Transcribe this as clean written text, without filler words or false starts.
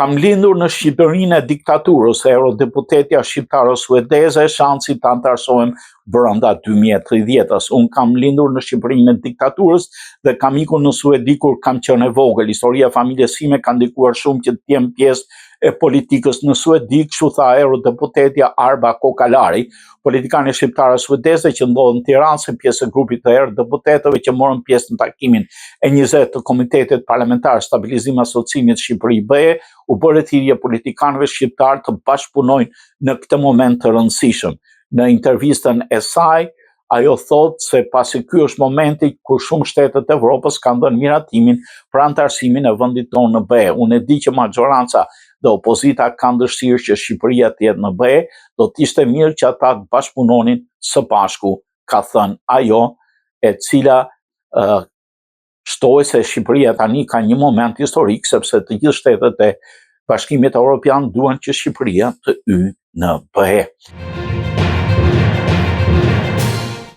Kam lindur në Shqipërinë e diktaturës, eurodeputetja shqiptare suedeze, shansi të antarësohem brenda 2030-s. Unë kam lindur në Shqipërinë e diktaturës dhe kam ikur në Suedi kur kam qenë e vogël. Historia e familjes time ka ndikuar shumë që të jem pjesë e politikës në Suedi, kështu tha eurodeputetja Arba Kokalari, politikane shqiptare suedeze që ndodhen në Tiranë si pjesë e grupit të eurodeputetëve që morën pjesë në takimin e 20 të Komitetit Parlamentar Stabilizim Asociimit Shqipëri-BE, u bërë thirrje politikanëve shqiptar të bashkëpunojnë në këtë moment të rëndësishëm. Në intervistën e saj, ajo thot se pasi ky është momenti kur shumë shtetet e Evropës kanë dhënë miratimin për antarësimin e vendit tonë në BE. Unë e di që majoranca dhe opozita kanë dëshirë që Shqipëria të jetë në BE, do të ishte mirë që ata të bashkëpunonin së bashku, ka thënë ajo, e cila shtoi se Shqipëria tani ka një moment historik sepse të gjithë shtetet e Bashkimit Evropian duan që Shqipëria të hyjë në BE.